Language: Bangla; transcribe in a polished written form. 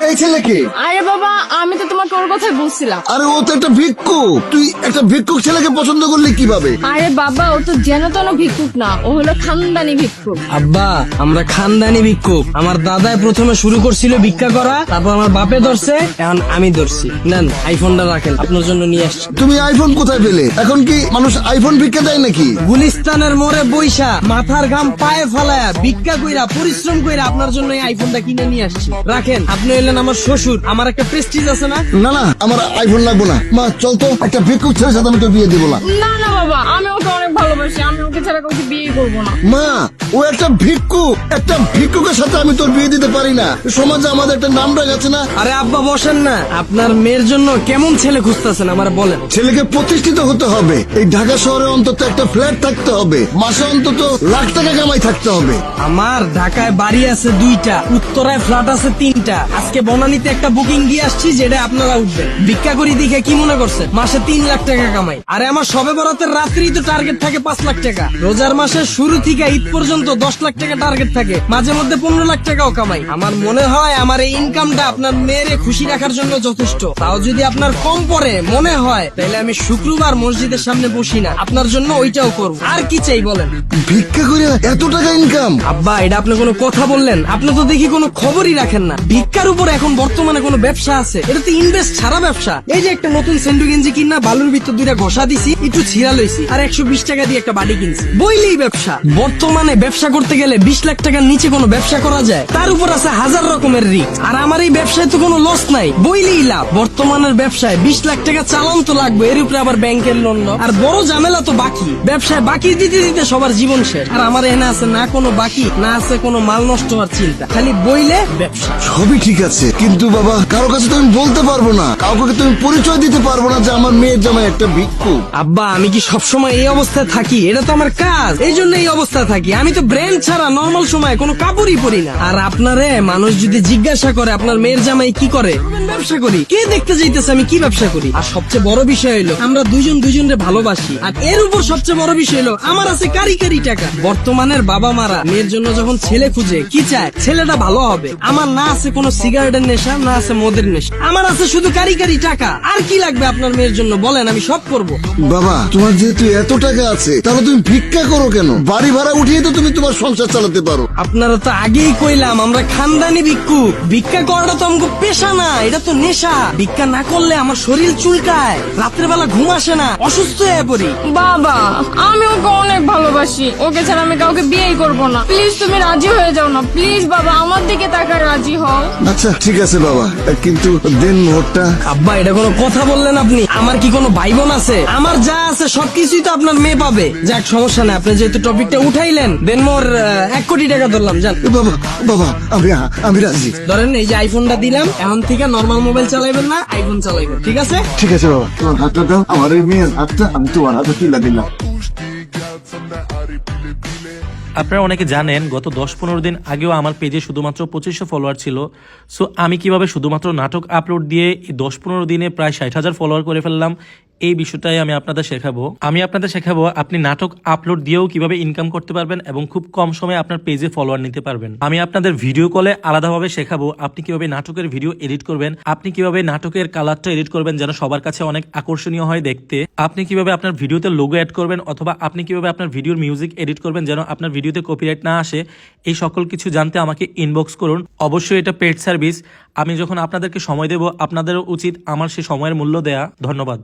এই ছেলেকে? আরে বাবা, আমি তো তোমাকে ওর কথাই বলছিলাম। আরে ও তো একটা ভিক্ষুক, তুই একটা ভিক্ষুক ছেলেকে পছন্দ করলি কিভাবে? আরে বাবা, ও তো যেন তেন ভিক্ষুক না, ও হলো খানদানি ভিক্ষুক। আব্বা, আমরা খানদানি ভিক্ষুক। আমার দাদাই প্রথমে শুরু করছিল ভিক্ষা করা, তারপর আমার বাপে ধরছে, এখন আমি ধরছি। নেন, আইফোনটা রাখেন, আপনার জন্য নিয়ে আসছি। তুমি আইফোন কোথায় পেলে? এখন কি মানুষ আইফোন ভিক্ষা দেয় নাকি? গুলিস্তানের মোড়ে বইসা মাথার ঘাম পায়ে ফালায়া ভিক্ষা কইরা পরিশ্রম কইরা আপনার জন্য এই আইফোনটা কিনে নিয়ে আসছি। রাখেন, আপনি হইলেন আমার শ্বশুর, আমার একটা প্রেস্টিজ আছে না? না না, আমার আইফোন লাগবো না। মা চল তো, একটা ভিক্ষুক ছেলের সাথে আমি তো বিয়ে দিব না। না না বাবা, আমি ওকে অনেক ভালোবাসি, আমি ওকে ছাড়া কাউকে বিয়ে করবো না। মা, ও একটা ভিক্ষুক, একটা ভিক্ষুকের সাথে আমি তোর বিয়ে দিতে পারি না। সমাজে আমাদের একটা নাম ডাক আছে না? আরে আব্বা বসেন না, আপনার মেয়ের জন্য কেমন ছেলে খুঁজতেছেন আমার বলেন। ছেলেকে প্রতিষ্ঠিত হতে হবে, এই ঢাকা শহরে অন্তত একটা ফ্ল্যাট থাকতে হবে, মাসে অন্তত লাখ টাকা কামাই থাকতে হবে। আমার ঢাকায় বাড়ি আছে 2টা, উত্তরায় ফ্ল্যাট আছে 3টা। আজকে বনানীতে একটা বুকিং দিয়ে আসছি, যেটা আপনারা উঠবেন। ভিক্ষা করি দেখে কি মনে করছেন মাসে 3 লাখ টাকা কামাই? আরে আমার সবে বরাতের রাত্রি তো টার্গেট থাকে 5 লাখ টাকা। রোজার মাসের শুরু থেকে ঈদ পর্যন্ত 10 লাখ টাকা টার্গেট থাকে, মাঝে মধ্যে 15 লাখ টাকাও কামাই। আমার মনে হয় আমার এই ইনকামটা আপনার মেয়েরে খুশি রাখার জন্য যথেষ্ট। তাও যদি আপনার কম পড়ে মনে হয়, তাহলে আমি শুক্রবার মসজিদের সামনে বসি না, আপনার জন্য ওইটাও করব। আর কি চাই বলেন? ভিক্ষা করে এত টাকা ইনকাম? আব্বা, এটা আপনি কোনো কথা বললেন? আপনি তো দেখি কোনো খবরই রাখেন না। ভিক্ষার উপর এখন বর্তমানে কোনো ব্যবসা আছে? এটা তো ইনভেস্ট ছাড়া ব্যবসা। এই যে একটা নতুন সেন্ডু গেঞ্জি কিনা বালুর ভিতর 2টা ঘষা দিছি, একটু ছিঁড়া লইছি, আর 120 টাকা দিয়ে একটা বাড়ি কিনছি, বইলেই ব্যবসা। বর্তমানে ব্যবসা করতে গেলে 20 লাখ টাকার নিচে কোনো ব্যবসা করা যায়? তার উপর আছে 1000 রকমের রিস্ক। আর আমার এই ব্যবসায় তো কোনো লস নাই, বইলেই লাভ। বর্তমানের ব্যবসায় 20 লাখ টাকা চালান তো লাগবে, এর উপরে আবার ব্যাংকের লোন। আর বড় ঝামেলা তো বাকি। ব্যবসায় বাকি দিতে দিতে সবার জীবন শেষ। আর আমার এখানে আছে না কোনো বাকি, না আছে কোনো মাল নষ্ট হওয়ার চিন্তা, খালি বইলে ব্যবসা। সবই ঠিক আছে, কিন্তু বাবা কারো কাছে তো আমি বলতে পারবো না, কাউকে তুমি পরিচয় দিতে পারবো না যে আমার মেয়ের জামাই একটা ভিক্ষুক। আব্বা, আমি কি সবসময় এই অবস্থায় থাকি? এটা তো আমার কাজ, এই জন্য এই অবস্থায় থাকি। আমি তো ব্র্যান্ড ছাড়া নর্মাল সময় কোনো কাপড়ই পরি না। আর আপনারে মানুষ যদি জিজ্ঞাসা করে আপনার মেয়ের জামাই কি করে, ব্যবসা করি। কে দেখতে চাইতেছে আমি কি ব্যবসা করি? আর সবচেয়ে বড় বিষয় হলো আমরা দুজন দুজনকে ভালোবাসি। আর এর উপর সবচেয়ে বড় বিষয় হলো আমার আছে কারি কারি টাকা। বর্তমানের বাবা মারা মেয়ের জন্য যখন ছেলে খুঁজে কি চায়? ছেলেটা ভালো হবে। আমার না আছে কোনো সিগারেটের নেশা, না আছে মদের নেশা, আমার আছে শুধু কারি কারি টাকা। আর কি লাগবে আপনার মেয়ের জন্য বলেন, আমি সব করব। বাবা, তোমার যেহেতু এত টাকা আছে, তাহলে তুমি ভিক্ষা করো কেন? বাড়ি ভাড়া উঠিয়ে তো তুমি তোমার সংসার চালাতে পারো। আপনারা তো আগেই কইলাম আমরা খানদানি ভিক্ষুক। ভিক্ষা করাটা তো আমাকে পেশা না, এটা তো নেশা। ভিক্ষা না করলে আমার শরীর চুলকায়, রাত্রে বেলা ঘুম আসে না, অসুস্থ হয়ে পড়ি। বাবা, আমি ওকে অনেক ভালোবাসি, ওকে ছাড়া আমি কাউকে বিয়েই করবো না। প্লিজ তুমি রাজি হয়ে যাও না, প্লিজ বাবা, আমার দিকে তাকায় রাজি হও। আচ্ছা ঠিক আছে বাবা, কিন্তু দেন মোহরটা। আব্বা, এটা কোনো কথা বললেন আপনি? আমার কি কোনো ভাই বোন আছে? আমার যা আছে সবকিছুই তো আপনার মেয়ে পাবে। যাক, সমস্যা নাই, আপনি যেহেতু টপিকটা উঠাইলেন, দেন মোর 1 কোটি টাকা ধরলাম, যান। বাবা বাবা, আমি রাজি। ধরেন, এই যে আইফোনটা দিলাম, এখন থেকে নর্মাল মোবাইল চালাইবেন না, আইফোন চালাইবেন, ঠিক আছে? ঠিক আছে বাবা, তোমার হাতটা দাও, আমার এই মেয়ের হাতটা আমি তোমার হাতে তুলে দিলাম। আপনারা অনেকে জানেন গত 10-15 দিন আগেও আমার পেজে শুধুমাত্র 2500 ফলোয়ার ছিল। সো আমি কিভাবে শুধুমাত্র নাটক আপলোড দিয়ে এই 10-15 দিনে প্রায় 60,000 ফলোয়ার করে ফেললাম, এই বিষয়টাই আমি আপনাদের শেখাবো। আপনি নাটক আপলোড দিয়েও কিভাবে ইনকাম করতে পারবেন এবং খুব কম সময়ে আপনার পেজে ফলোয়ার নিতে পারবেন। আমি আপনাদের ভিডিও কলে আলাদাভাবে শেখাবো আপনি কিভাবে নাটকের ভিডিও এডিট করবেন, আপনি কিভাবে নাটকের কালারটা এডিট করবেন যেন সবার কাছে অনেক আকর্ষণীয় হয় দেখতে, আপনি কিভাবে আপনার ভিডিওতে লোগো অ্যাড করবেন, অথবা আপনি কিভাবে আপনার ভিডিওর মিউজিক এডিট করবেন যেন আপনার ভিডিওতে কপিরাইট না আসে। এই সকল কিছু জানতে আমাকে ইনবক্স করুন। অবশ্যই এটা পেড সার্ভিস। আমি যখন আপনাদেরকে সময় দেব, আপনাদেরও উচিত আমার সেই সময়ের মূল্য দেয়া। ধন্যবাদ।